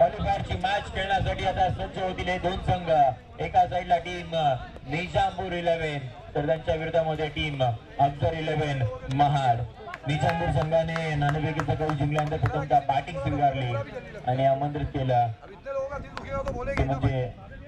क्वालिफायरची match खेळण्यासाठी आता सज्ज होतील हे दोन संघ. एका साईडला टीम निजामपूर 11 तर त्यांच्या विरोधामध्ये टीम अफजल 11 महाड. निजामपूर संघाने नाणेफेकीचा कौल जिंकल्यानंतर प्रथमतः बॅटिंग स्वीकारली आणि आमंत्रित केलं म्हणजे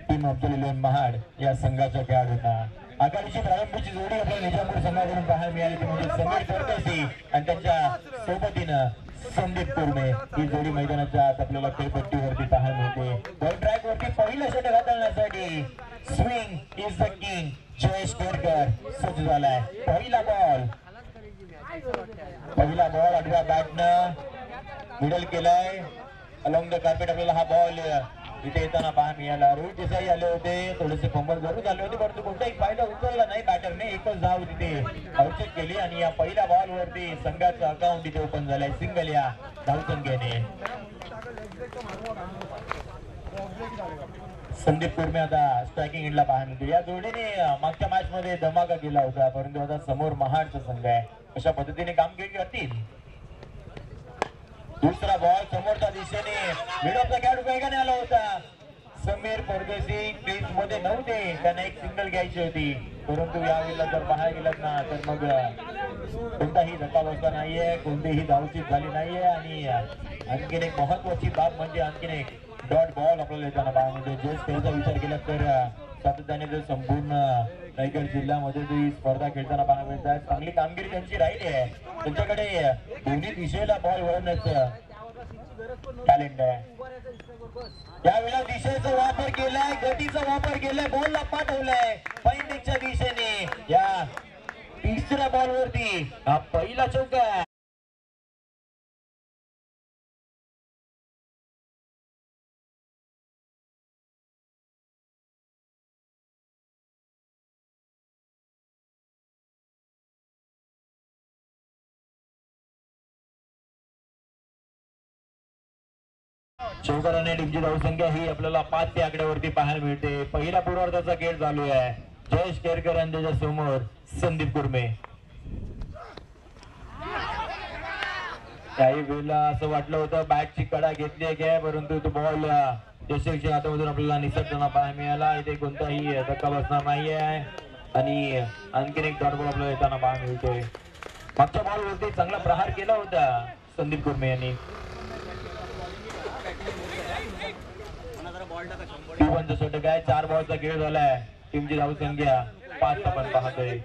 टीम अफजल 11 महाड या संघाच्या खेळाडूंना. आघाडीची प्रारंभीची जोडी आपल्याला निजामपूर संघाकडून पाहायला मिळाली ती म्हणजे समीर परदेशी आणि त्यांच्या सोबतीनं संदीप कुर्मे. ही जोडी मैदानाच्या आत आपल्याला खेळपट्टीवरती पाहायला मिळते. बॉल ट्रॅक वरती पहिलं षटक हाताळण्यासाठी swing is the king Jayesh Kerkar सज्ज झालाय. पहिला बॉल आडव्या बॅटनं मिडल केलाय अलॉंग द कार्पेट. आपल्याला हा बॉल इथे येताना पाहायला मिळाला. रोहित देसाई आले होते, थोडेसे फंबल जरूर झाले होते परंतु कोणताही फायदा उचलला नाही बॅटरने. एकच धाव तिथे अवचित केली आणि या पहिल्या बॉल वरती संघाचं अकाउंट इथे ओपन झालंय सिंगल या धावसंख्येने. संदीप कुर्मे आता स्ट्रायकिंग एंडला पाहायला मिळतो. या जोडीने मागच्या मॅच मध्ये धमाका केला होता परंतु आता समोर महाडचा संघ आहे. अशा पद्धतीने कामगिरी करतील. दुसरा बॉल समोरच्या दिशेने मिडॉपचा खेळाडू वेगाने आला होता. समीर परदेशी क्रीज मध्ये नव्हते, त्यांना एक सिंगल घ्यायची होती परंतु यावेळेला जर पाहायला गेलात ना तर मग कोणताही धक्का बसला नाहीये, कोणतीही धावचीत झाली नाहीये आणि आणखीन एक महत्वाची बाब म्हणजे आणखीन एक डॉट बॉल आपल्याला येताना पाहायला मिळतो. जे स्पेलचा विचार केला तर सातत्याने जर संपूर्ण रायगड जिल्ह्यामध्ये ही स्पर्धा खेळताना पाहायला मिळत आहे. चांगली कामगिरी त्यांची राहिली आहे. त्यांच्याकडे दोन्ही दिशेला बॉल वळवण्याचं टॅलेंट आहे. यावेळेला दिशेचा वापर केलाय, गतीचा वापर केलाय, बॉलला पाठवलाय पैंडीच्या दिशेने. या तिसऱ्या बॉल वरती हा पहिला चौका. चौकाराने टीमची धावसंख्या ही आपल्याला 5 या आकड्यावरती पाहायला मिळते. पहिल्या पूर्वार्धाचा खेळ चालू आहे. जयेश केरकर आणि त्याच्या समोर संदीप कुर्मे. काही वेळेला असं वाटलं होतं बॅटची कडा घेतली आहे काय परंतु तो बॉल यशस्वी हातामधून आपल्याला निसटताना पाहायला मिळाला. इथे कोणताही धक्का बसणार नाहीये आणि आणखीन एक डॉट बॉल आपल्याला येताना पाहायला मिळतोय. मागच्या बॉल वरती चांगला प्रहार केला होता संदीप कुर्मे यांनी. षटक आहे. 4 बॉलचा खेळ झालाय. टीमची धावसंख्या 5 आपण पाहतोय.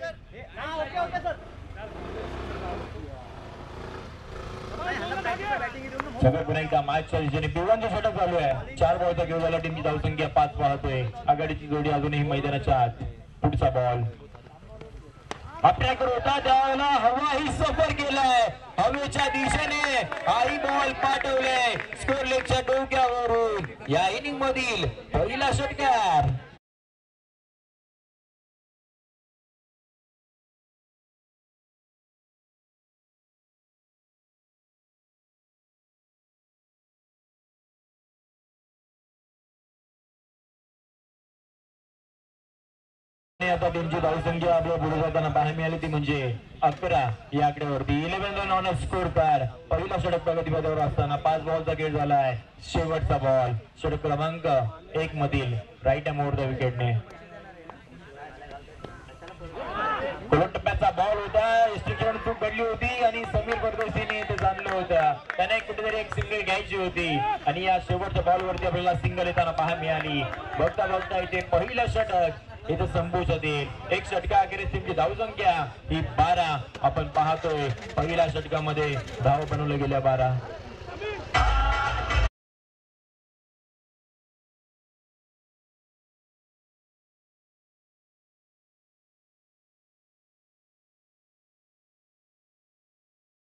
सगळं पुन्हा एकदा मॅचच्या दिशेने पिवळांचं षटक चालू आहे. 4 बॉलचा खेळ झाला. टीमची धावसंख्या 5 पाहतोय. आघाडीची जोडी अजूनही मैदानाच्या आत. पुढचा बॉल अट्रॅकर होता त्यावेळेला हवा ही सफर केलाय. हवेच्या दिशेने आई बॉल पाठवले स्कोर लेगच्या डोक्यावरून. या इनिंग मधील पहिला षटकार. आता टीमची धावसंख्या आपल्या पुढे जाताना पाहायला मिळाली ती म्हणजे 11 या आकड्यावरती. 11 run on a score pad. पहिला षटक प्रगतीपथावर असताना 5 बॉलचा खेळ झालाय. शेवटचा बॉल षटक क्रमांक 1 मधील राईट हॅम ओव्हर द विकेटने. टप्प्याचा बॉल होता. एसटीकडून चूक घडली होती आणि समीर परदेशीने ते जाणलं होतं. त्याने कुठेतरी एक सिंगल घ्यायची होती आणि या शेवटच्या बॉलवरती आपल्याला सिंगल येताना पाहायला मिळाली. बघता बघता इथे पहिलं षटक इथे संपुष्टात येईल. एक षटका अखेरीस टीमची धावसंख्या ही 12 आपण पाहतोय. पहिल्या षटकामध्ये धाव बनवल्या गेल्या 12.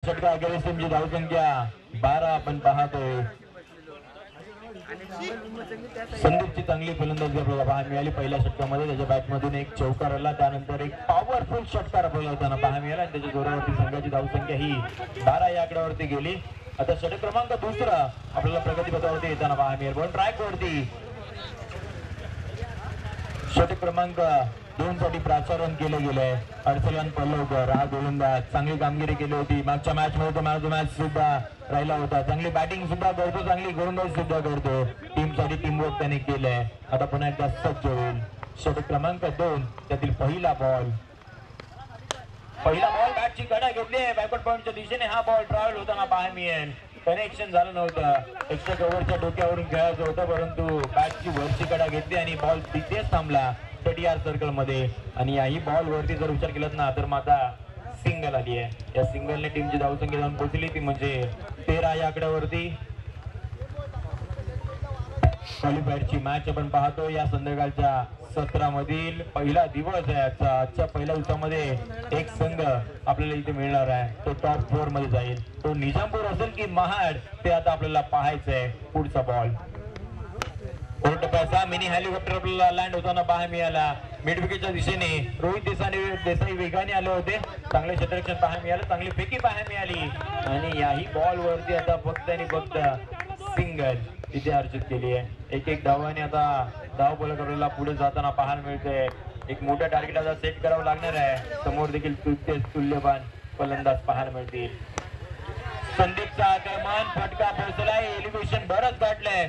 षटका अखेरीस टीमची धावसंख्या 12 आपण पाहतोय. संदीपची चांगली फलंदाजी आपल्याला पाहायला मिळाली पहिल्या षटकामध्ये. त्याच्या बॅटमधून एक चौकार आला, त्यानंतर एक पॉवरफुल षटकार आपल्याला होताना पाहायला मिळाला आणि त्याच्या जोरावरती संघाची धावसंख्या ही 12 या आकड्यावरती गेली. आता षटक क्रमांक 2 आपल्याला प्रगतीपथावरती येताना पाहायला मिळेल. पण ट्रॅक वरती षटक क्रमांक 2 साठी प्रचारण केलं गेलंय. अर्सलन पल्लवकर हा गोलंदाज चांगली कामगिरी केली होती. मागच्या मॅच मध्ये मॅन ऑफ द मॅच सुद्धा राहिला होता. चांगली बॅटिंग सुद्धा करतो, चांगली गोलंदाज सुद्धा करतो. टीम साठी टीमवर्क त्याने केलंय. आता पुन्हा एकदा सज्ज होईल. षटक क्रमांक 2 त्यातील पहिला बॉल बॅटची कडा घेतली. बॅकवर्ड पॉइंटच्या दिशेने हा बॉल ट्रॅव्हल होताना पाहायला मिळेल. कनेक्शन झालं नव्हतं. एक्स्ट्रा कव्हरच्या डोक्यावरून खेळायचं होतं, परंतु बॅटची वरची कडा घेतली आणि बॉल तिथेच थांबला 30 सर्कल मध्ये. आणि याही बॉल वरती जर विचार केलात ना तर माता सिंगल आली आहे. या सिंगलने टीमची धावसंख्या जाऊन पोहोचली ती म्हणजे 13 या आकड्यावरती. क्वालिफायरची मॅच आपण पाहतो. या संध्याकाळच्या 17 मधील पहिला दिवस आहे आजच्या पहिल्या दिवसामध्ये एक संघ आपल्याला इथे मिळणार आहे. तो टॉप 4 मध्ये जाईल. तो निजामपूर असेल की महाड ते आता आपल्याला पाहायचं आहे. पुढचा बॉल टप्प्याचा मिनी हेलिकॉप्टर आपल्याला लँड होताना पाहायला मिळाला. मिड विकेटच्या दिशेने रोहित देसाई वेगाने आले होते. चांगले क्षेत्ररक्षण पाहायला मिळालं, चांगली फेकी पाहायला मिळाली आणि याही बॉल वरती आता फक्त आणि फक्त सिंगल इथे अर्जित केली आहे. एक धावाने आता धाव आपल्याला पुढे जाताना पाहायला मिळते. एक मोठ्या टार्गेट आता सेट करावं लागणार आहे. समोर देखील तुल्यवान फलंदाज पाहायला मिळतील. संदीपचा आक्रमण फटका पोहोचलाय. एलिव्हेशन बरंच गाठलंय,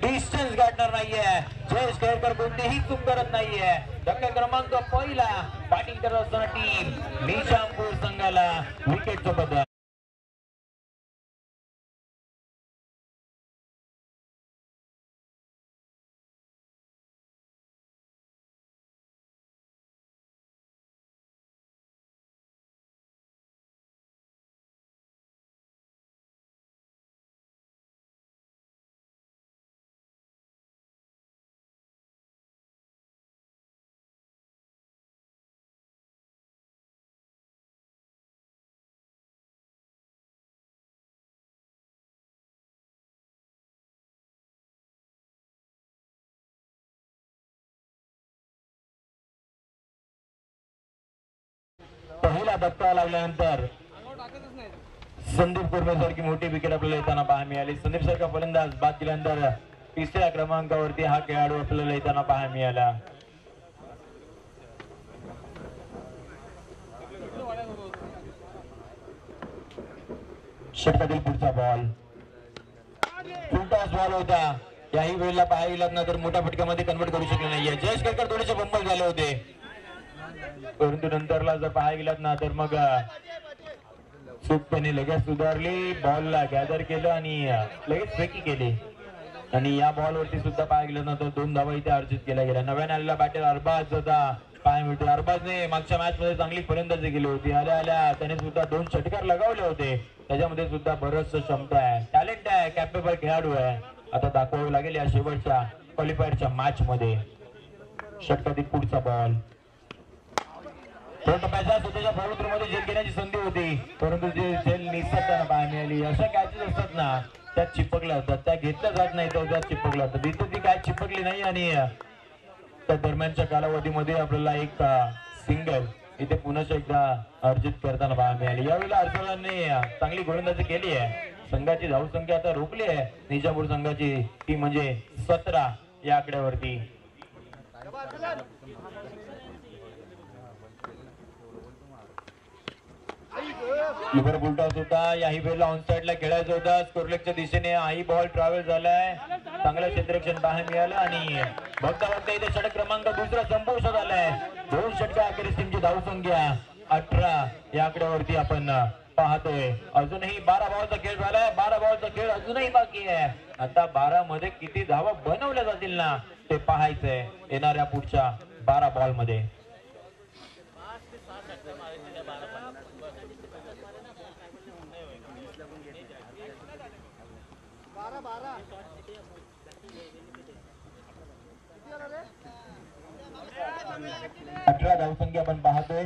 डिस्टन्स गाठणार नाहीये. जयेश केळकर कोणतीही चूक करत नाहीये. धक्का क्रमांक पहिला बॅटिंग करत असताना टीम निजामपूर संघाला विकेटचं बदल. पहिला धक्का लागल्यानंतर संदीप कुर्मे सारखी मोठी विकेट आपल्याला येताना पाहायला मिळाली. संदीप सारखा फलंदाज बाद केल्यानंतर 3ऱ्या क्रमांकावरती हा खेळाडू आपल्याला येताना पाहायला मिळाला. षटकातील पुढचा बॉल फुलटॉस बॉल होता. याही वेळेला पाहायला गेलात ना तर मोठ्या फटक्यामध्ये कन्वर्ट करू शकले नाहीये. जयेश केळकर थोडेसे बंबल झाले होते, परंतु नंतरला जर पाहायला गेलात ना तर मग चूक त्याने लगेच सुधारली. बॉलला गॅदर केलं आणि लगेच फेकी केली. आणि या बॉल वरती सुद्धा पाहायला गेलं ना तर 2 धावा इथे अर्जित केल्या गेल्या. नव्याने आलेला बॅटर अरबाज होता पाय मिळते. अरबाजने मागच्या मॅच मध्ये चांगली फलंदाजी केली होती. आल्या त्याने सुद्धा 2 षटकार लगावले होते. त्याच्यामध्ये सुद्धा बरंच क्षमता आहे, टॅलेंट आहे, कॅपेबल खेळाडू आहे. आता दाखवावं लागेल या शेवटच्या क्वालिफायरच्या मॅच मध्ये. षटकातील पुढचा बॉल स्वतःच्या मध्ये झेल घेण्याची संधी होती, परंतु जे झेल निसटताना पाहायला मिळाली. अशा कॅचेस असतात ना त्यात चिपकल्या होतात, त्या घेतल्या जात नाही तर त्यात चिपकल्या होतात. इथे ती कॅच चिपकली नाही आणि त्या दरम्यानच्या कालावधीमध्ये आपल्याला एक सिंगल इथे पुन्हा एकदा अर्जित करताना पाहायला मिळाली. यावेळेला अर्सलाने चांगली गोलंदाजी केली आहे. संघाची धावसंख्या आता रोखली आहे निजामपूर संघाची, ती म्हणजे 17 या आकड्यावरती. लिव्हरपूल टॉस होता. याही वेळेला ऑन साइडला खेळायचं होता. स्कोरलेगच्या दिशेने हाही बॉल ट्रॅव्हल झालाय. चांगलं क्षेत्ररक्षण पाहायला मिळालं आणि बघता बघता इथे षटक क्रमांक 2 संपुष्टात आलाय. 2 षटका अखेरीस टीमची धावसंख्या 18 या आकड्यावरती आपण पाहतोय. अजूनही 12 बॉलचा खेळ झालाय. 12 बॉलचा खेळ अजूनही बाकी आहे. आता 12 मध्ये किती धावा बनवल्या जातील ना ते पाहायचंय येणाऱ्या पुढच्या 12 बॉल मध्ये. अठरा धावसंख्या आपण पाहतोय.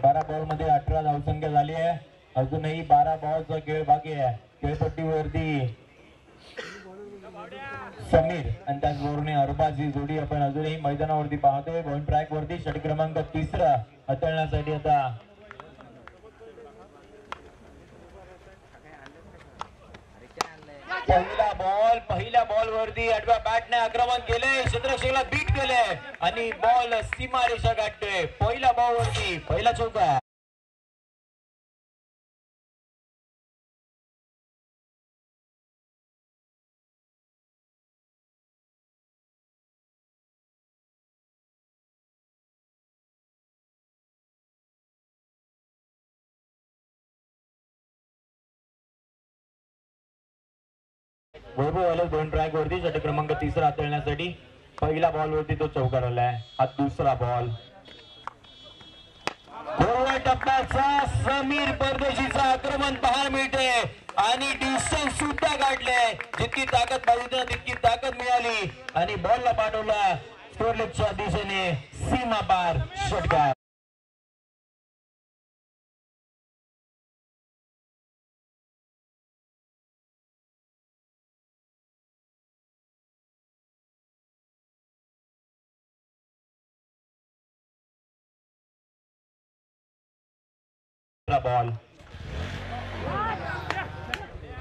12 बॉल मध्ये 18 धावसंख्या झाली आहे. अजूनही 12 बॉलचा खेळ बाकी आहे. खेळपट्टीवरती समीर आणि त्याचबरोबर अरबाज ही जोडी आपण अजूनही मैदानावरती पाहतोय. बॉल ट्रॅक वरती षटक क्रमांक 3 हाताळण्यासाठी आता पहिला पहिल्या बॉल वरती आडव्या बॅटने आक्रमण केले, क्षेत्ररक्षकाला बीट केले आणि बॉल सीमा रेषा गाठतोय. पहिल्या बॉल वरती पहिला चौका. वैभव आले 2 ट्रॅक वरती षटक क्रमांक 3 हाताळण्यासाठी. पहिला बॉल वरती तो चौकार आलाय. हा दुसरा बॉल. टप्प्याचा समीर परदेशीचा आक्रमण पाहायला मिळते आणि डिस्टन्स सुद्धा काढले. जितकी ताकद पाहिजे तितकी ताकद मिळाली आणि बॉलला पाठवला स्कोरलेगच्या दिशेने सीमा पार षटकार. बॉल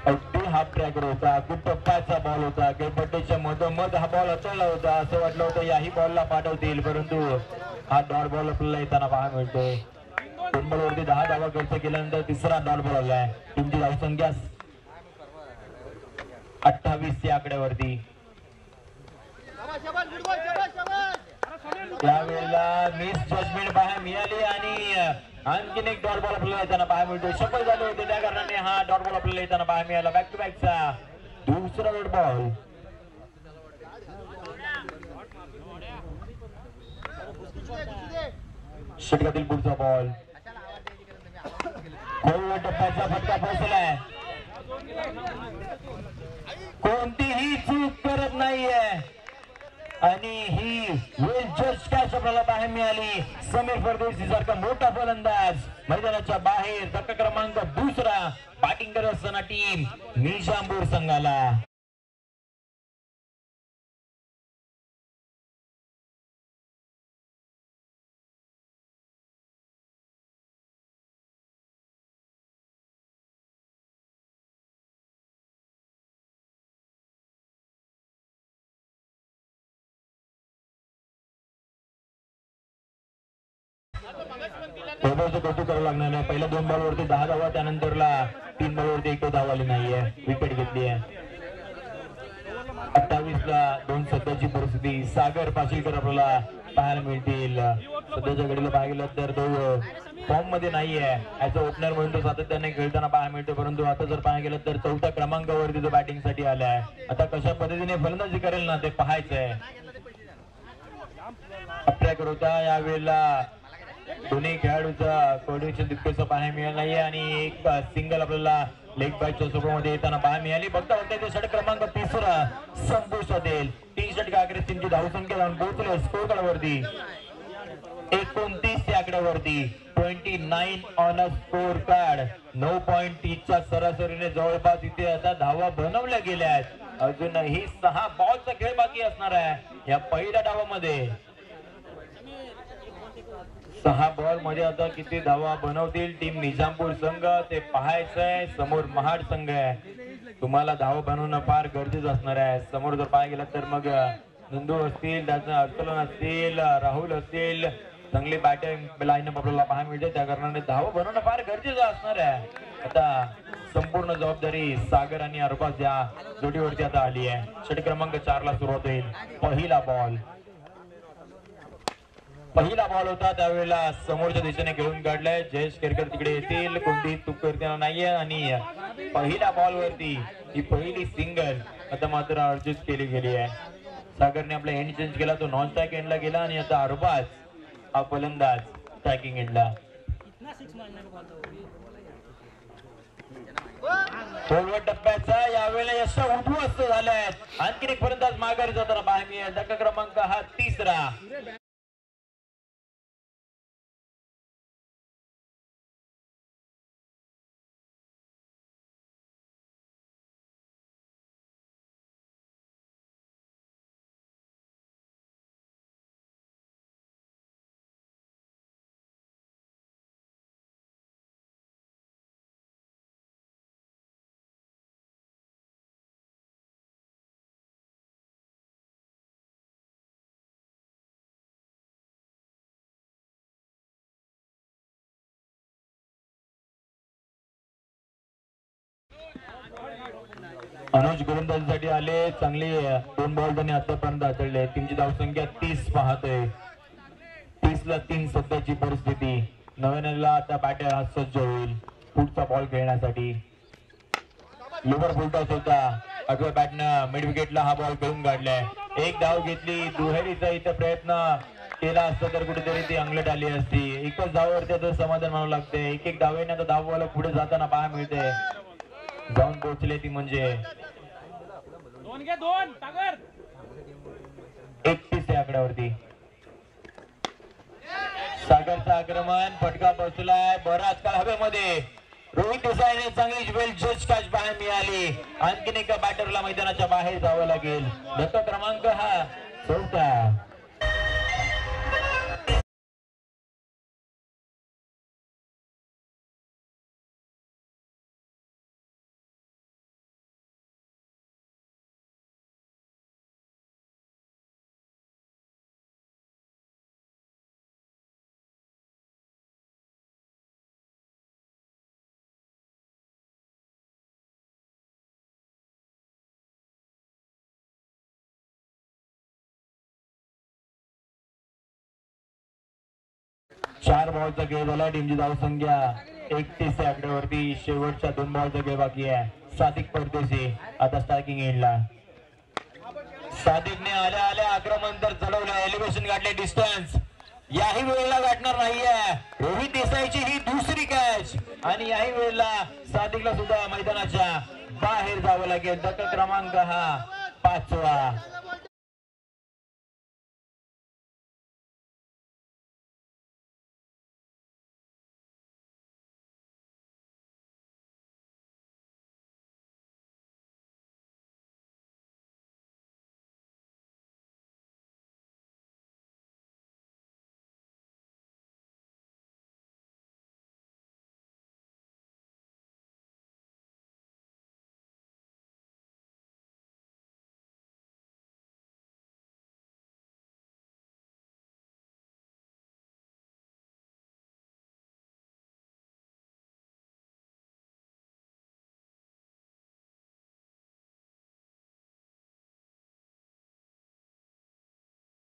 अगदी हाफ ट्रॅकर होता. अगदी टप्प्याचा बॉल होता. खेळपट्टीच्या मधोमध हा बॉल अचळला होता. असं वाटलं होतं याही बॉलला पाठवतील, परंतु हा डॉट बॉल आपल्याला येताना पाहायला मिळतोय. 3 बॉल वरती 10 धावा खर्च केल्यानंतर तिसरा डॉट बॉल आलाय. टीमची धावसंख्या 28 या आकड्यावरती. त्यावेळेला मिस जजमेंट पाहायला मिळाली आणि आणखीन एक डॉट बॉल आपल्याला येताना पाहायला मिळतो. सफल झाले होते त्या कारणाने हा डॉट बॉल आपल्याला येताना पाहायला मिळाला. बॅक टू बॅकचा दुसरा डॉट बॉल. षटकातील पुढचा बॉल. टप्प्याचा फटका पोहोचलाय. कोणतीही चूक करत नाहीये आणि ही वेल जज कॅच आपल्याला पाहायला मिळाली. समीर परदेशी सारखा मोठा फलंदाज मैदानाच्या बाहेर. धक्का क्रमांक 2 बॅटिंग करत असताना टीम निजामपूर संघाला. कौतुक करावं लागणार नाही. पहिल्या 2 बॉल वरती 10 धावा, त्यानंतरला 3 बॉल वरती 1 धाव आली नाहीये. विकेट घेतली आहे. 28 ला 2 सध्याची परिस्थिती. सागर पाशीलकर आपल्याला पाहायला मिळतील. सध्याच्या घडीला पाहिलं तर तो फॉर्म मध्ये नाहीये. ऍज अ ओपनर म्हणून तो सातत्याने खेळताना पाहायला मिळतो, परंतु आता जर पाहायला गेलं तर 4थ्या क्रमांकावरती तो बॅटिंग साठी आलाय. आता कशा पद्धतीने फलंदाजी करेल ना ते पाहायचंय. ट्रॅकर होता यावेळेला दोन्ही खेळाडूचा कोऑर्डिनेशन तितकंसं पाहायला मिळालं नाहीये आणि एक सिंगल आपल्याला लेग बॅटच्या स्वरूपामध्ये येताना पाहायला मिळाली. बघता बघता ते षटक क्रमांक 3 संपुष्टात येईल. 3 षटक आकडे टीमची धावसंख्या जाऊन पोहोचले स्कोर कार्डवरती 29 या आकड्यावरती. 29 ऑन अ स्कोर कार्ड. 9.30 च्या सरासरीने जवळपास इथे आता धावा बनवल्या गेल्या आहेत. अजूनही 6 बॉलचा खेळ बाकी असणार आहे या पहिल्या डावामध्ये. 6 बॉल मध्ये आता किती धावा बनवतील टीम निजामपूर संघ ते पाहायचंय. समोर महाड संघ आहे. तुम्हाला धावा बनवणं फार गरजेचं असणार आहे. समोर जर पाहायला गेलं तर मग नंदू असतील, त्याचं अर्चलन असतील, राहुल असतील, चांगली बॅटिंग लाईनअप आपल्याला पाहायला मिळते. त्या कारणाने धावा बनवणं फार गरजेचं असणार आहे. आता संपूर्ण जबाबदारी सागर आणि अरबाज या जोडीवरती आता आली आहे. षटक क्रमांक 4 ला सुरुवात होईल. पहिला बॉल होता त्यावेळेला समोरच्या दिशेने खेळून काढलाय. जयेश केरकर तिकडे येतील. कोणतीही चूक करताना नाहीये आणि पहिल्या बॉल वरती ही पहिली सिंगल आता मात्र अर्जित केली गेली आहे. सागरने आपला एंड चेंज केला. तो नॉन स्ट्राइक एंडला गेला आणि आता अरबाज हा फलंदाज स्ट्रायकिंग एंडला. टप्प्याचा यावेळेला यश उद्ध्वस्त झालाय. आणखी एक फलंदाज माघारी जाताना पाहायला मिळेल. धक्का क्रमांक हा 3. अनुज गोलंदाजीसाठी आले, चांगली 2 बॉल त्यांनी आतापर्यंत हाताळले. टीमची धावसंख्या 30 पाहतोय. 30 ला 3 सध्याची परिस्थिती. नव्यानेला आता बॅटर हा सज्ज होईल पुढचा बॉल खेळण्यासाठी. लोवर फुलटॉस होता, आठव्या बॅटनं मिड विकेटला हा बॉल खेळून काढलाय. एक धाव घेतली, दुहेरीचा इथं प्रयत्न केला असता तर कुठेतरी ती अंगलट आली असती. एकच धावावरती आता समाधान मानावं लागते. एक धावेने आता धाववाला पुढे जाताना पाहायला मिळते. जाऊन पोहोचले ती म्हणजे 31 आकड्यावरती. सागरचं आक्रमण, फटका बसलाय बराच काळ हवेमध्ये. रोहित देसाईने चांगली वेल जज कॅच बाहेर मिळाली. आणखीन एका बॅटरला मैदानाच्या बाहेर जावं लागेल. धक्का क्रमांक हा 4था. चार बॉलचा खेळ झाला. टीमची धावसंख्या 31 आकड्यावरती. शेवटच्या 2 बॉलचा खेळ बाकी आहे. सादिक परदेशी आता स्ट्रायकिंग एंडला. सादिकने आल्या आल्या आक्रमण तर चढवलं, एलिव्हेशन गाठले, डिस्टन्स याही वेळेला गाठणार नाहीये. रोहित देसाईची ही दुसरी कॅच आणि याही वेळेला सादिकला सुद्धा मैदानाच्या बाहेर जावं लागेल. धक्का क्रमांक हा 5वा.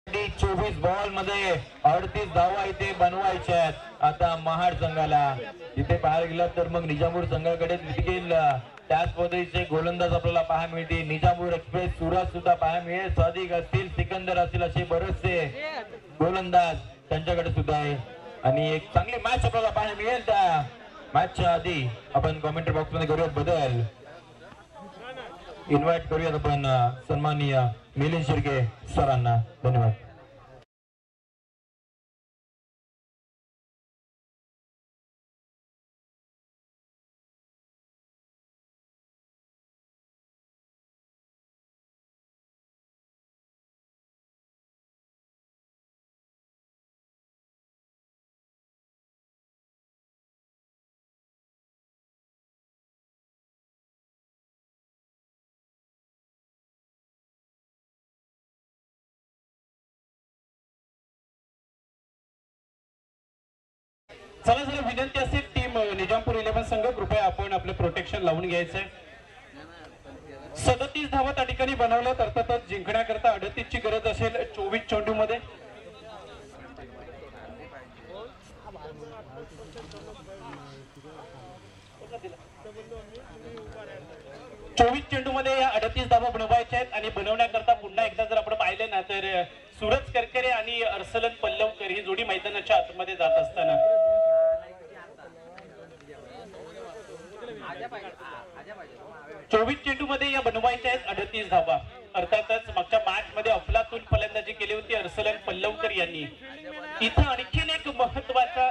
टी 24 बॉल मध्ये 38 धावा इथे बनवायच्या आहेत आता महाड संघाला. इथे पाहायला गेलं तर मग निजामपूर संघाकडे देखील त्याच पद्धतीचे गोलंदाज आपल्याला पाहायला मिळतील. निजामपूर एक्सप्रेस सुरज सुद्धा पाहायला मिळेल. सादिक असतील, सिकंदर असतील, असे बरेचसे गोलंदाज त्यांच्याकडे सुद्धा आहे. आणि एक चांगली मॅच आपल्याला पाहायला मिळेल. त्या मॅचच्या आधी आपण कमेंट्री बॉक्स मध्ये करूयात बदल. इन्व्हाइट करूयात आपण सन्माननीय मिलिंद शिर्के सरांना. धन्यवाद. चला जरा विनंती असेल टीम निजामपूर 11 संघ कृपया आपण आपले प्रोटेक्शन लावून घ्यायचंय. 37 धावा त्या ठिकाणी बनवल्या, अर्थातच जिंकण्याकरता 38 ची गरज असेल 24 चेंडू मध्ये. या 38 धावा बनवायच्या आहेत आणि बनवण्याकरता पुन्हा एकदा जर आपण पाहिले ना तर सूरज करकरे आणि अर्सलन पल्लवकर ही जोडी मैदानाच्या आतमध्ये जात असताना 24 चेंडू मध्ये या बनवायच्या आहेत 38 धावा. अर्थातच मागच्या मॅच मध्ये अफलातून फलंदाजी केली होती अर्सलन पल्लवकर यांनी. इथं आणखीन एक महत्वाचा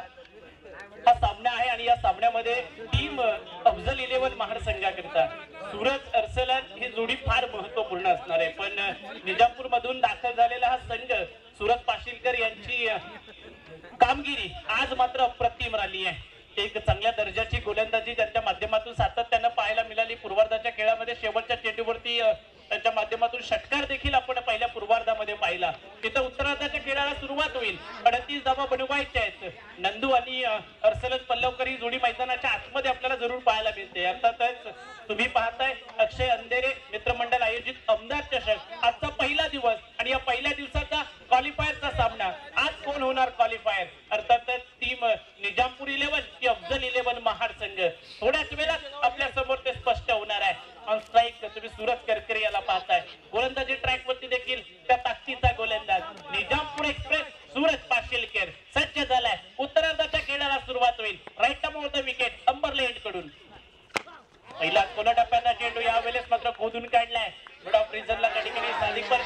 हा सामना आहे आणि या सामन्यामध्ये टीम अफजल 11 महाड संघाकरिता सूरज अर्सलन ही जोडी फार महत्वपूर्ण असणार आहे. पण निजामपूर मधून दाखल झालेला हा संघ सूरज पाशीलकर यांची कामगिरी आज मात्र अप्रतिम राहिली आहे. एक चांगल्या दर्जाची गोलंदाजी त्यांच्या माध्यमातून सातत्यानं पाहायला मिळाली. पूर्वार्धाच्या खेळामध्ये शेवटच्या चेंडूवरती त्यांच्या माध्यमातून षटकार देखील आपण पहिल्या पूर्वार्धामध्ये पाहिला. तिथं उत्तरार्धाच्या खेळाला सुरुवात होईल. 38 धावा बनवायच्या आहेत. नंदू आणि अर्सलन पल्लवकर ही जोडी मैदानाच्या आतमध्ये आपल्याला जरूर पाहायला मिळते. अर्थातच तुम्ही पाहताय अक्षय अंधेरे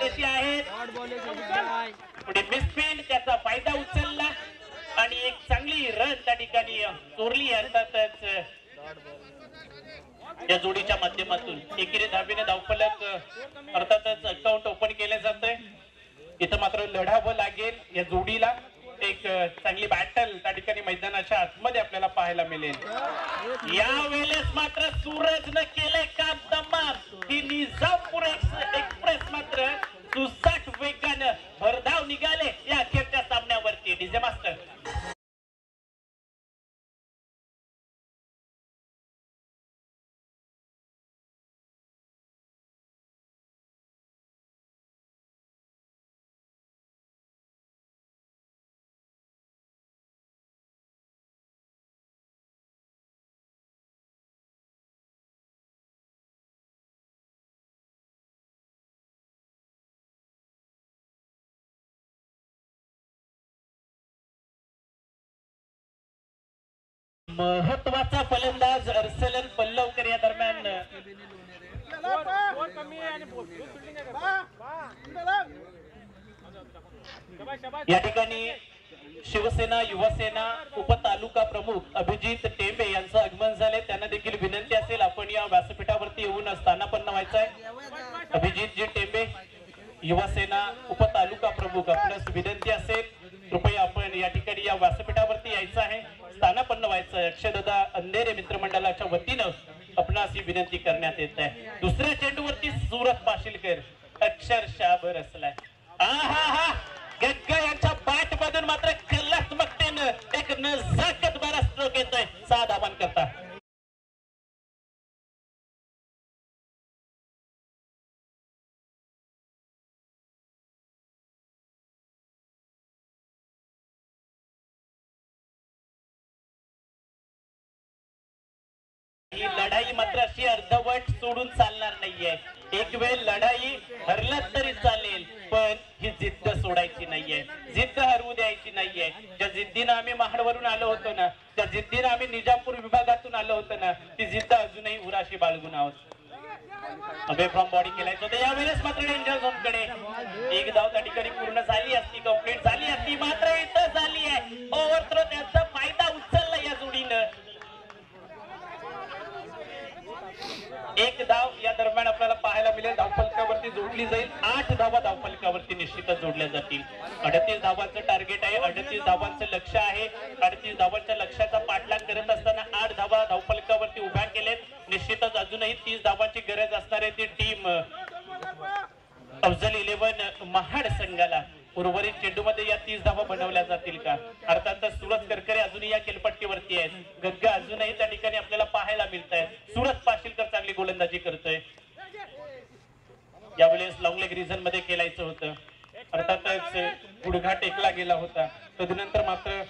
कशी आहेत. पुढे मिसफील्ड त्याचा फायदा उचलला आणि एक चांगली रन त्या ठिकाणी चोरली. अर्थातच या जोडीच्या माध्यमातून एकेरी धाबीने धावफलक अर्थातच अकाउंट ओपन केले जातंय. इथं मात्र लढावं लागेल या जोडीला. एक चांगली बॅटल त्या ठिकाणी मैदानाच्या आतमध्ये आपल्याला पाहायला मिळेल. यावेळेस मात्र सूरजनं केलंय काम तमाम. ही निजामपूर एक्सप्रेस मात्र सुसाट वेगानं भरधाव निघाले या अखेरच्या सामन्यावरती. डीजे मास्टर महत्वाचा फलंदाज अर्सलन पल्लवकर या दरम्यान या ठिकाणी शिवसेना युवासेना उपतालुका प्रमुख अभिजित टेंबे यांचं आगमन झाले. त्यांना देखील विनंती असेल आपण या व्यासपीठावरती येऊन स्थानापन्न व्हायचंय. अभिजितजी टेंबे युवासेना उपतालुका प्रमुख आपल्यास विनंती असेल कृपया आपण या ठिकाणी या व्यासपीठावरती यायचं आहे, स्थानापन्न व्हायचं. अक्षयदादा अंधेरे मित्रमंडळाच्या वतीनं आपणास ही विनंती करण्यात येत आहे. दुसऱ्या चेंडूवरती सूरज पाशीलकर अक्षरशः बरसलाय. आहा गग्गा यांच्या बॅट मधून मात्र कलात्मकतेनं एक नजाकत भरा स्ट्रोक येतोय 6 धावां करता. ही लढाई मात्र अशी अर्धवट सोडून चालणार नाहीये. एक वेळ लढाई हरलात तरी चालेल पण ही जिद्द सोडायची नाहीये, जिद्द हरवू द्यायची नाहीये. ज्या जिद्दीनं आम्ही महाडवरून आलो होतो ना, त्या जिद्दीनं आम्ही निजामपूर विभागातून आलो होतो ना, ती जिद्द अजूनही उराशी बाळगून आहोत. अबे फ्रॉम बॉडी केलायचं होतं. यावेळेस मात्र डेंजर झोन कडे एक धाव त्या ठिकाणी पूर्ण झाली असती, कंप्लीट झाली असती, मात्र इथं झाली आहे ओव्हरथ्रो. त्याचा फायदा उचलला या जोडीनं. एक धाव या दरम्यान आपल्याला पाहायला मिळेल. धावफलकावरती जोडली जाईल. 8 धावा धावफलकावरती निश्चितच जोडल्या जातील. 38 धावांचं टार्गेट आहे, 38 धावांचं लक्ष आहे. 38 धावांच्या लक्ष्याचा पाठलाग करत असताना 8 धावा धावफलकावरती उभ्या केलेत. निश्चितच अजूनही 30 धावांची गरज असणार आहे ती टीम अफजल 11 महाड संघाला. उर्वरित चेंडूमध्ये या 30 धावा बनवल्या जातील का? अर्थातच सूरज करकरे अजूनही या खेळपट्टीवरती आहेत. गग्गा अजूनही त्या ठिकाणी आपल्याला पाहायला मिळत आहे. सूरज पाशीलकर चांगली गोलंदाजी करतोय. यावेळेस लॉंग लेग रिझन मध्ये खेळायचं होतं. अर्थातच गुडघा टेकला गेला होता. तदनंतर मात्र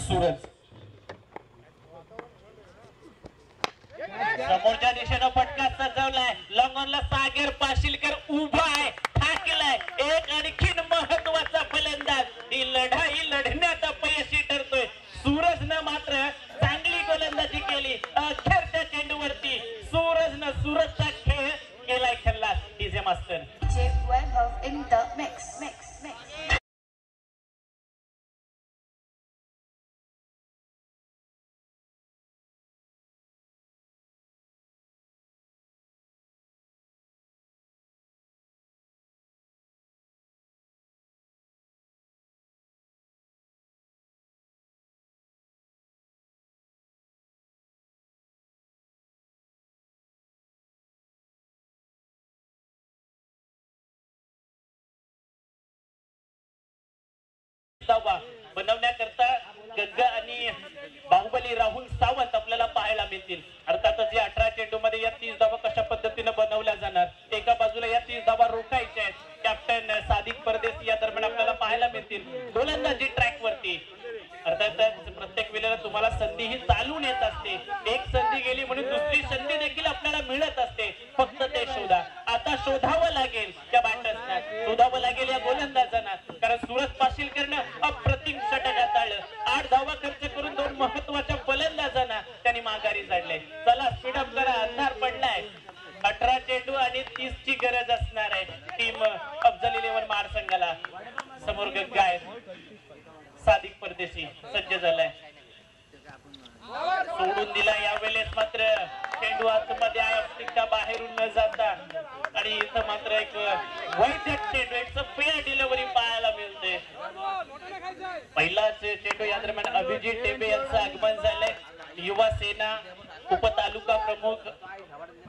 सूरज समोरच्या दिशेनं फटका सजवलाय. लॉंग ऑनला सागर पाशीलकर उभा आहे, ठाकलाय. एक आणखीन महत्वाचा फलंदाज. ही लढाई लढण्यात अपयशी ठरतोय. सूरजनं मात्र चांगली गोलंदाजी केली. अखेरच्या चेंडूवरती सूरजनं सूरजचा खेळ केलाय खल्लास. DJ master in the mix. धावा बनवण्याकरता गग्गा आणि बाहुबली राहुल सावंत आपल्याला पाहायला मिळतील. अर्थातच या 18 चेंडू मध्ये या 30 धावा कशा पद्धतीने बनवल्या जाणार. एका बाजूला या 30 धावा रोखायच्या आहेत. कॅप्टन सादिक परदेसी या दरम्यान आपल्याला पाहायला मिळतील. गोलंदाजी ट्रॅक वरती. अर्थातच प्रत्येक वेळेला तुम्हाला संधी ही चालून येत असते. एक संधी गेली म्हणून दुसरी संधी देखील आपल्याला मिळत असते. फक्त ते शोधा. आता शोधावं लागेल त्या बॅटर्सना, शोधावं लागेल या गोलंदाजांना. कारण सूरज पाशीलकरनं अप्रतिम षटक हाताळलं. 8 धावा खर्च करून 2 महत्वाच्या सोडून दिला. यावेळेस मात्र चेंडू आतमध्ये आहे, ऑप्टिकच्या बाहेरून न जाता, आणि इथं मात्र एक वैध चेंडू, एक फेअर डिलिव्हरी पाहायला मिळते. पहिलाच चेंडू या दरम्यान अभिजित टेंबे यांचं आगमन झालंय. युवा सेना उपतालुका प्रमुख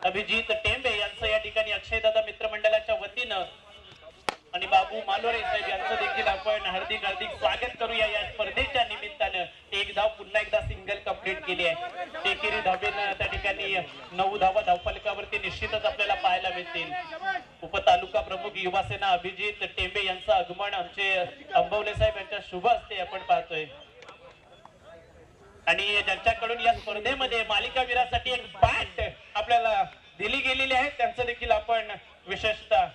अभिजित टेंबे यांचं या ठिकाणी अक्षयदादा मित्रमंडळाच्या वतीनं आणि बाबू मालोरे साहेब यांचं देखील आपण हार्दिक स्वागत करूया. या स्पर्धेच्या निमित्तानं एक धाव पुन्हा एकदा सिंगल कंप्लीट केली आहे. एकेरी धावेनं त्या ठिकाणी 9 धावा धावफलकावरती निश्चितच आपल्याला पाहायला मिळतील. उपतालुका प्रमुख युवासेना अभिजित टेंबे यांचं आगमन आमचे अंबवले साहेब यांच्या शुभ हस्ते आपण पाहतोय. आणि ज्यांच्याकडून या स्पर्धेमध्ये मालिकावीरासाठी एक बॅट आपल्याला दिली गेलेली आहे, त्यांचं देखील आपण विशेषतः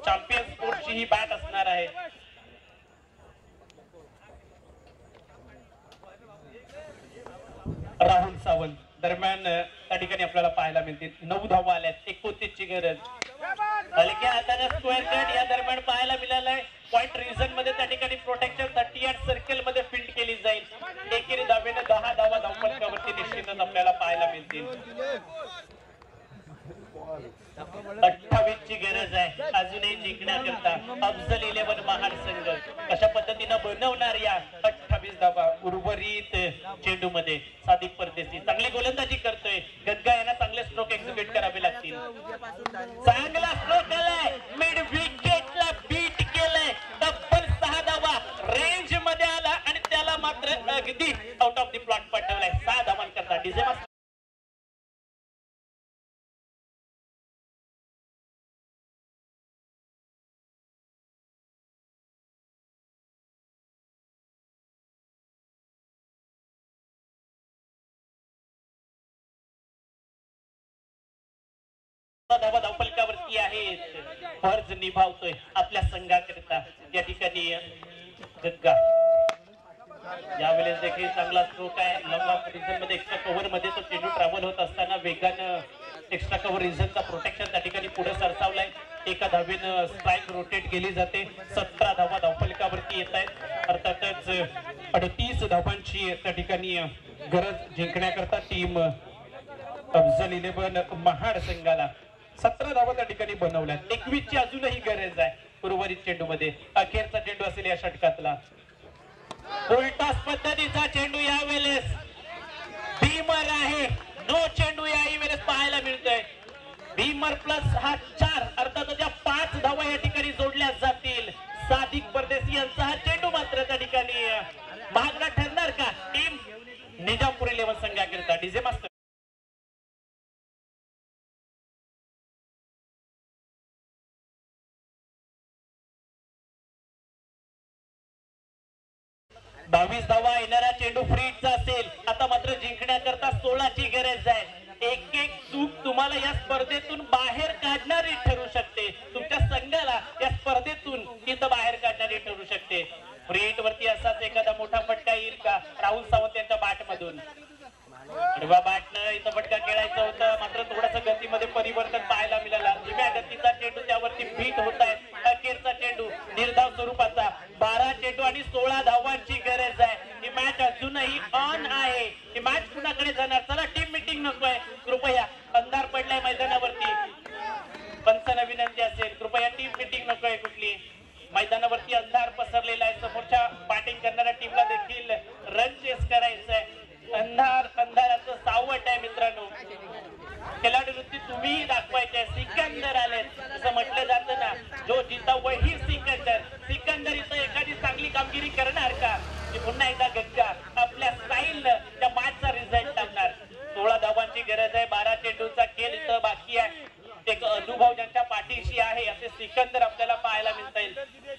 चॅम्पियन स्पोर्ट्सची ही बॅट असणार आहे. राहुल सावंत दरम्यान त्या ठिकाणी आपल्याला पाहायला मिळतील. 9 धावा आल्यात, 29 ची गरज. हलक्या हाताने स्क्वेअर कट या दरम्यान पाहायला मिळालाय. पॉइंट रिझन मध्ये त्या ठिकाणी प्रोटेक्शन 38 सर्कल मध्ये फील्ड केली जाईल. एकेरी धावेने 10 धावा धावफलकावरती निश्चितच आपल्याला पाहायला मिळतील. 28 ची गरज आहे अजूनही जिंकण्याकरता. अफजल 11 महाड संघ कशा पद्धतीनं बनवणार या 28 धावा उर्वरित चेंडू मध्ये. सादिक परदेशी चांगली गोलंदाजी करतोय. गद्गा यांना चांगले स्ट्रोक एक्झिक्यूट करावे लागतील. चांगला स्ट्रोक आलाय, मिड विकेटला बीट केलंय. तब्बल 6 धावा रेंज मध्ये आला आणि त्याला मात्र अगदी आउट ऑफ द प्लॉट पाठवलाय. 6 धावांकरता डीजे 6 धावा धावफलकावरती आहेत. फर्ज निभावतोय आपल्या संघाकरिता या ठिकाणी गद्गा. यावेळेस देखील चांगला स्ट्रोक आहे. लॉंग ऑफ रिझन मध्ये एक्स्ट्रा कव्हर मध्ये तो चेंडू ट्रॅव्हल होत असताना वेगानं एक्स्ट्रा कव्हर रिझनचा प्रोटेक्शन त्या ठिकाणी पुढे सरसावलाय. एका धावेनं स्ट्राईक रोटेट केली जाते. 17 धावा धावफलकावरती येत आहेत. अर्थातच 38 धावांची त्या ठिकाणी गरज जिंकण्याकरता टीम अफजल 11 महाड संघाला 17 धावा त्या ठिकाणी बनवल्यात. 21 ची अजूनही गरज आहे उर्वरित चेंडू मध्ये. अखेरचा चेंडू असेल या षटकातला. उलटास पद्धतीचा चेंडू यावेळेस भीमर आहे. नो चेंडू याही वेळेस पाहायला मिळतोय. भीमर प्लस हा 4 अर्थात त्या 5 धावा या ठिकाणी जोडल्या जातील. सादिक परदेशी यांचा हा चेंडू मात्र त्या ठिकाणी महागडा ठरणार का टीम निजामपूर 11 संघाकरिता. डीजे मास्टर 22 धावा येणारा चेंडू फ्रीटचा असेल. आता मात्र जिंकण्याकरता 16 ची गरज आहे. एक एक चूक तुम्हाला या स्पर्धेतून बाहेर काढणारी ठरू शकते. तुमच्या संघाला या स्पर्धेतून इथं बाहेर काढणारी ठरू शकते. फ्रीट वरती असाच एखादा मोठा फटका येईल का राहुल सावंत यांच्या बॅट मधून. बॅटनं इथं फटका खेळायचं होतं, मात्र थोडस गतीमध्ये परिवर्तन पाहायला मिळाला. धीम्या गतीचा चेंडू त्यावरती बीट होत आहे. अखेरचा चेंडू निर्धाव स्वरूपाचा. 12 चेंडू आणि 16 धावांची गरज आहे. ही मॅच अजूनही ऑन आहे. ही मॅच कुणाकडे जाणार. चला टीम मीटिंग नकोय कृपया. अंधार पडलाय मैदानावरती. पंचांना विनंती असेल कृपया टीम मीटिंग नकोय कुठली. मैदानावरती अंधार पसरलेला आहे. समोरच्या बॅटिंग करणाऱ्या टीमला देखील रन चेस करायचंय. अंधाराचं सावट आहे मित्रांनो. खिलाडी वृत्ती तुम्ही दाखवायचे. सिकंदर आले असं म्हटलं जातं ना, जो जिता वही सिकंदर. सिकंदर इथं एखादी चांगली कामगिरी करणार का पुन्हा एकदा गद्गा आपल्या स्टाईल त्या मॅचचा रिझल्ट टाकणार. 16 धावांची गरज आहे. 12 चेंडूचा खेळ इथं बाकी आहे. एक अनुभव ज्यांच्या पाठीशी आहे असे सिकंदर आपल्याला पाहायला मिळता येईल.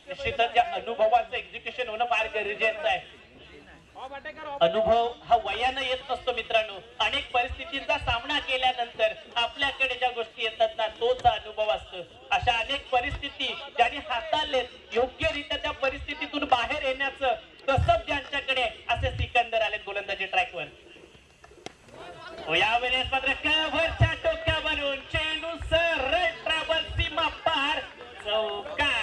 निश्चितच या अनुभवाचं एक्झिक्युशन होणं फार गरजेचं आहे. अनुभव हा वयानं येत नसतो मित्रांनो. अनेक परिस्थितींचा सामना केल्यानंतर आपल्याकडे ज्या गोष्टी येतात ना तोच अनुभव असतो. अशा अनेक परिस्थिती ज्यांनी हाताळलेत योग्यरित्या त्या परिस्थितीतून बाहेर येण्याचं कसब ज्यांच्याकडे असे सिकंदर आलेत गोलंदाजी ट्रॅकवर. यावेळेस मात्र कव्हरच्या टोक्यावरून चेंडू सरळ ट्रॅव्हल सीमा पार चौकार.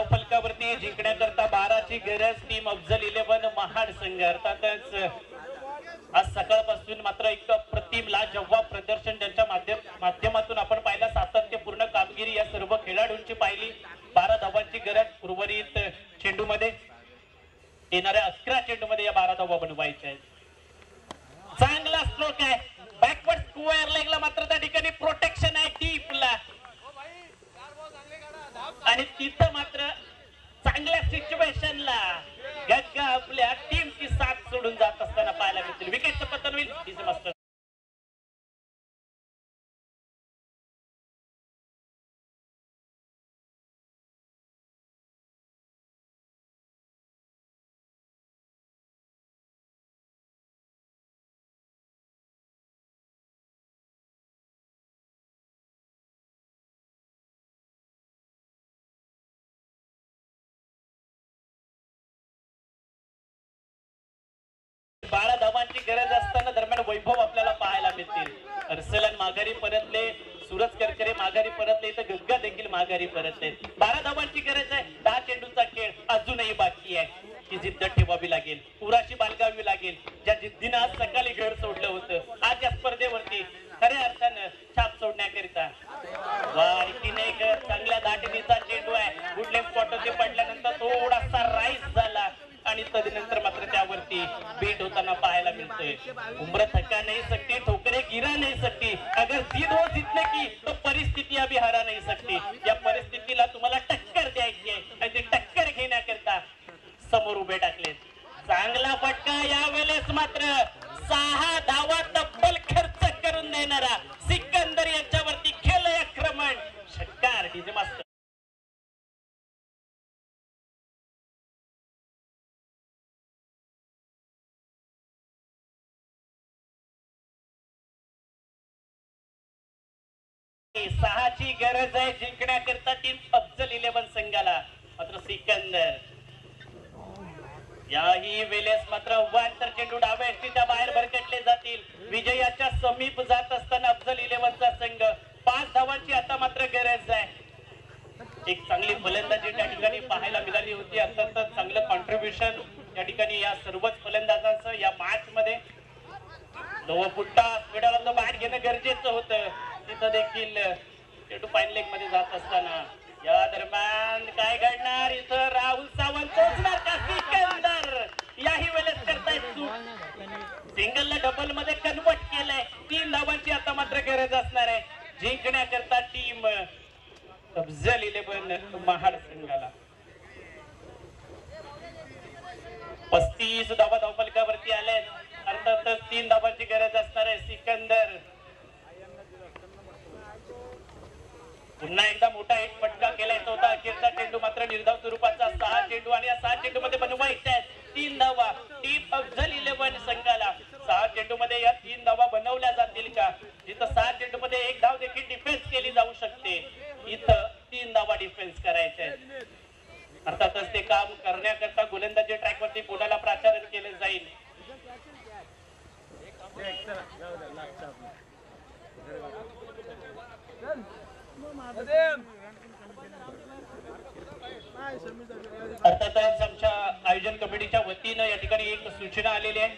फलकावरती जिंकण्याकरता 12ची गरज टीम अफजल 11 महाड संघ. अर्थातच आज सकाळपासून मात्र एक प्रतिम लाजवाब प्रदर्शन ज्यांच्या माध्यमातून आपण पाहिलं, सातत्यपूर्ण कामगिरी या सर्व खेळाडूंची पाहिली. 12 धावांची गरज उर्वरित चेंडूमध्ये, येणाऱ्या 11 चेंडूमध्ये या 12 धावा बनवायच्या आहेत. चांगला स्ट्रोक आहे बॅकवर्ड स्क्वेअर लेगला, मात्र त्या ठिकाणी प्रोटेक्शन आहे डीपला आणि तिथं मात्र चांगल्या सिच्युएशनला गग्गा आपल्या टीमची साथ सोडून जात असताना पाहायला मिळतील. विकेटचं पतन होईल. मास्टर बारा धावांची गरज असताना दरम्यान वैभव आपल्याला पाहायला मिळतील. अर्सलन माघारी परतले, सूरज करकरे माघारी परतले, तर गग्गा देखील माघारी परतले. 12 धावांची गरज आहे. 10 चेंडूचा खेळ अजूनही बाकी आहे. ही जिद्द ठेवावी लागेल, पुराशी बाळगावी लागेल. ज्या जिद्दीनं आज सकाळी घर सोडलं होतं, आज या स्पर्धेवरती खऱ्या अर्थानं छाप सोडण्याकरिता आणखीन एक चांगल्या दाटणीचा चेंडू आहे. गुडले स्पॉटवरती पडल्यानंतर थोडासा राईस झाला आणि तदनंतर मात्र त्यावरती बीट होताना पाहायला मिळतोय. उम्र थका नहीं सकती, ठोकरे गिरा नहीं सकती, अगर जिद हो जीतने की तो परिस्थिती अभी हरा नहीं सकती. या परिस्थितीला तुम्हाला टक्कर द्यायची आहे आणि ती टक्कर घेण्याकरता समोर उभे टाकले. चांगला फटका यावेळेस मात्र 6 धावा तब्बल खर्च करून देणारा सिकंदर यांच्यावरती केलंय आक्रमण. षटकार डीजे मास्टर. सहाची गरज आहे जिंकण्याकरता टीम अफजल 11 संघाला. मात्र सिकंदर याही वेळेस मात्र वांतर चेंडू डाव्या एसटीच्या बाहेर भरकटले जातील. विजयाच्या समीप जात असताना अफजल 11चा संघ 5 धावांची आता मात्र गरज आहे. एक चांगली फलंदाजी त्या ठिकाणी पाहायला मिळाली होती. अर्थातच चांगलं कॉन्ट्रीब्युशन या ठिकाणी या सर्वच फलंदाजांचं या मॅच मध्ये. लोहपुट्टा स्पीडर बॅट घेणं गरजेचं होतं. तिथं देखील चेंडू फाईन लेग मध्ये जात असताना या दरम्यान काय घडणार, इथं राहुल सावंत पोहोचणार का सिकंदर. याही वेळेस करतायत चूक. सिंगलला डबल मध्ये कन्वर्ट केलंय. 3 धावांची आता मात्र गरज असणार आहे जिंकण्याकरता टीम अफजल 11 महाड संघाला. 35 धावा धावफलकावरती आले. अर्थातच 3 धावांची गरज असणार आहे. सिकंदर पुन्हा एकदा मोठा एक फटका केलायचा होता. अखेरचा चेंडू मात्र निर्धाव स्वरूपाचा. 6 चेंडू आणि या 6 चेंडू मध्ये बनवायचे आहेत 3 धावा टीम अफजल 11 संघाला. 6 चेंडू मध्ये या 3 धावा बनवल्या जातील का? जिथं 6 चेंडू मध्ये 1 धाव देखील डिफेन्स केली जाऊ शकते, इथं 3 धावा डिफेन्स करायचे आहेत. अर्थातच ते काम करण्याकरता गोलंदाजी ट्रॅक वरती कोणाला प्राचारण केले जाईल. अर्थातच आमच्या आयोजन कमिटीच्या वतीनं या ठिकाणी एक सूचना आलेली आहे.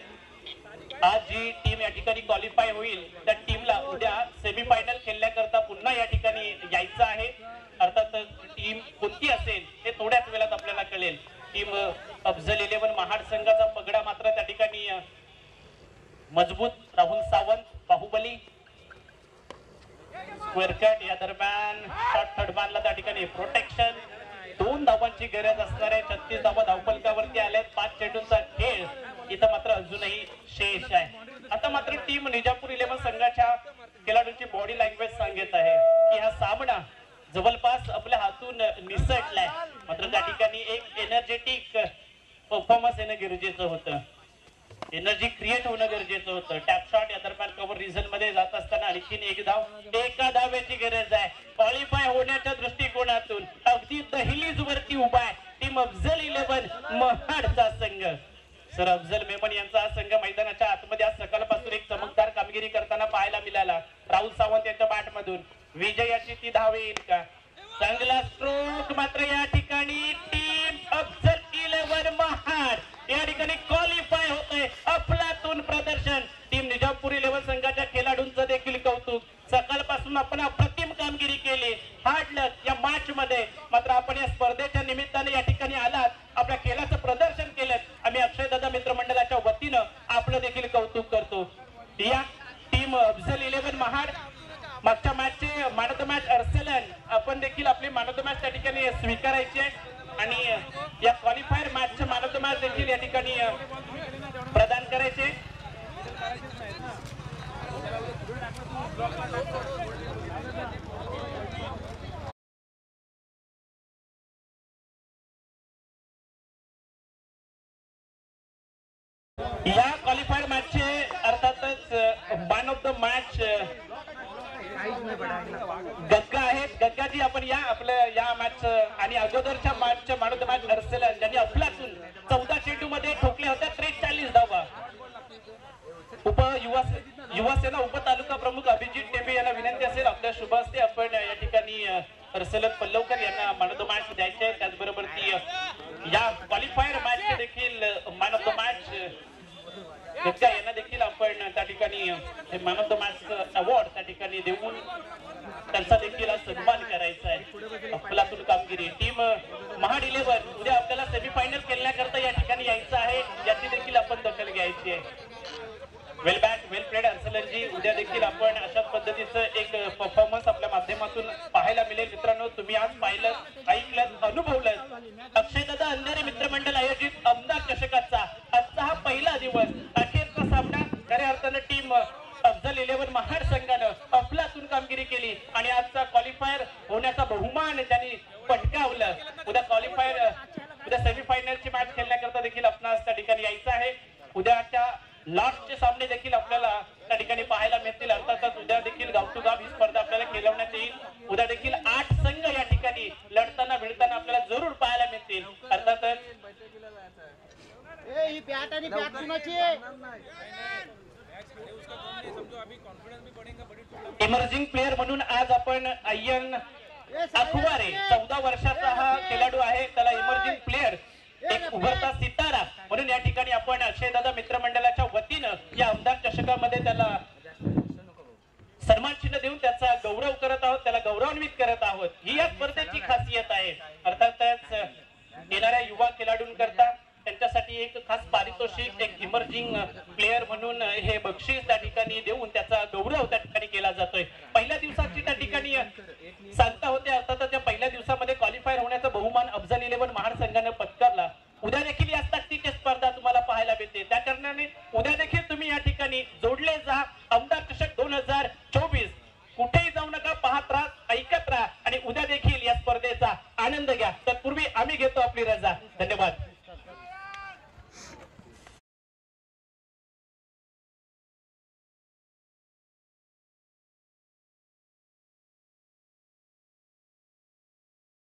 आज जी टीम या ठिकाणी क्वालिफाय होईल त्या टीमला उद्या सेमीफायनल खेळण्याकरता पुन्हा या ठिकाणी यायचं आहे. अर्थातच टीम कोणती असेल हे थोड्याच वेळात आपल्याला कळेल. टीम अफजल 11 महाड संघाचा पगडा मात्र त्या ठिकाणी मजबूत. Rahul Sawant Bahubali square cut. या दरम्यान शॉर्ट थर्ड मॅनला त्या ठिकाणी प्रोटेक्शन. 2 धावांची गरज असणार आहे. 36 धावा धावफलकावरती आल्या. 5 चेंडूंचा खेळ इथं मात्र अजूनही शेष आहे. आता मात्र टीम निजापूर 11 संघाच्या खेळाडूंची बॉडी लँग्वेज सांगत आहे की हा सामना जवळपास आपल्या हातून निसटलाय. मात्र त्या ठिकाणी एक एनर्जेटिक परफॉर्मन्स येणं गरजेचं होतं. एनर्जी क्रिएट होणं गरजेचं होतं. टॅप शॉट या दरम्यान कव्हर रिझन मध्ये जात असताना आणखीन 1 धाव. 1 धावेची गरज आहे क्वालिफाय होण्याच्या दृष्टिकोनातून. अगदी दहलीज वरती उभा आहे टीम अफजल 11 महाडचा संघ. सर अफजल मेमन यांचा हा संघ मैदानाच्या आतमध्ये आज सकाळपासून एक चमकदार कामगिरी करताना पाहायला मिळाला. राहुल सावंत यांच्या बॅट मधून विजयाची ती धाव येईल का? चांगला स्ट्रोक मात्र या ठिकाणी टीम अफजल 11 महाड या ठिकाणी क्वालिफाय होतंय. अफलातून प्रदर्शन. टीम निजामपूर 11 संघाच्या खेळाडूंचं देखील कौतुक. सकाळपासून आपण अप्रतिम कामगिरी केली. हार्ड लक या मॅच मध्ये. मात्र आपण या स्पर्धेच्या निमित्ताने या ठिकाणी आलात, आपल्या खेळाचं प्रदर्शन केलं. आम्ही अक्षय दादा मित्रमंडळाच्या वतीनं आपलं देखील कौतुक करतो. या टीम अफजल 11 महाड मागच्या मॅचचे man of the match Arsalan आपण देखील आपली मॅन ऑफ द मॅच त्या ठिकाणी स्वीकारायची आहे आणि या क्वालिफायर मॅचचे मॅन ऑफ द मॅच देखील या ठिकाणी प्रदान करायचे. या क्वालिफायर मॅचचे अर्थातच man of the match Gagga आहेत. गग्गाजी आपण या आपल्या या मॅच आणि अगोदरच्या मॅचच्या man of the match Arsalan ज्यांनी अफलातून 14 चेंडू मध्ये ठोकले होत्या 43 धावा. युवा सेना उप तालुका प्रमुख अभिजित टेंबे यांना विनंती असेल आपल्या शुभ हस्ते आपण या ठिकाणी अर्सलन पल्लवकर यांना मॅन ऑफ द मॅच द्यायचे आहे. त्याचबरोबर ती या क्वालिफायर मॅचचे देखील मॅन ऑफ द मॅच गग्गा यांना देखील आपण त्या ठिकाणी man of the match award त्या ठिकाणी देऊन त्यांचा देखील सन्मान करायचा आहे. अफलातून कामगिरी. टीम महाड 11 उद्या आपल्याला सेमीफायनल खेळण्याकरता या ठिकाणी यायचं आहे, याची देखील आपण दखल घ्यायची आहे. वेल बॅट वेल प्लेड अर्सलनजी. उद्या देखील आपण अशाच पद्धतीचं एक परफॉर्मन्स आपल्या माध्यमातून पाहायला मिळेल. मित्रांनो, तुम्ही आज पाहिलं, ऐकलं, अनुभवलं. अक्षयदादा अंधारे मित्रमंडळ आयोजित आमदार चषकाचा आजचा हा पहिला दिवस. अखेरचा सामना खऱ्या अर्थानं टीम अफजल 11 महाड संघानं अफलातून कामगिरी केली आणि आजचा क्वालिफायर होण्याचा बहुमान त्यांनी पटकावलं. उद्या सेमीफायनलची मॅच खेळण्याकरता देखील आपणास त्या ठिकाणी यायचं आहे. उद्याच्या लास्टचे सामने देखील आपल्याला त्या ठिकाणी पाहायला मिळतील. अर्थातच उद्या देखील गाव टू गाव ही स्पर्धा आपल्याला खेळवण्यात येईल. उद्या देखील 8 संघ या ठिकाणी लढताना भिडताना आपल्याला जरूर पाहायला मिळतील. अर्थातच इमर्जिंग प्लेअर म्हणून आज आपण अय्यन अखवारे 14 वर्षाचा हा खेळाडू आहे, त्याला इमर्जिंग प्लेअर एक उभरता सितारा म्हणून या ठिकाणी आपण अक्षयदादा मित्रमंडळाच्या वतीनं या आमदार चषकामध्ये त्याला सन्मान चिन्ह देऊन त्याचा गौरव करत आहोत, त्याला गौरवान्वित करत आहोत. ही या स्पर्धेची खासियत आहे. अर्थातच येणाऱ्या युवा खेळाडूंकरता त्यांच्यासाठी एक खास पारितोषिक, एक इमर्जिंग प्लेअर म्हणून हे बक्षीस त्या ठिकाणी देऊन त्याचा गौरव त्या ठिकाणी केला जातोय. पहिल्या दिवसाची त्या ठिकाणी सांगता होते. अर्थातच त्या पहिल्या दिवसामध्ये क्वालिफायर होण्याचा बहुमान अफजल 11 महाड संघाने पत्करला. उद्या देखील या ताकदीची स्पर्धा तुम्हाला पाहायला मिळते. त्या कारणाने उद्या देखील तुम्ही या ठिकाणी जोडले जा. आमदार चषक 2024 कुठेही जाऊ नका, पाहत राहा, ऐकत राहा आणि उद्या देखील या स्पर्धेचा आनंद घ्या. तत्पूर्वी आम्ही घेतो आपली रजा. धन्यवाद.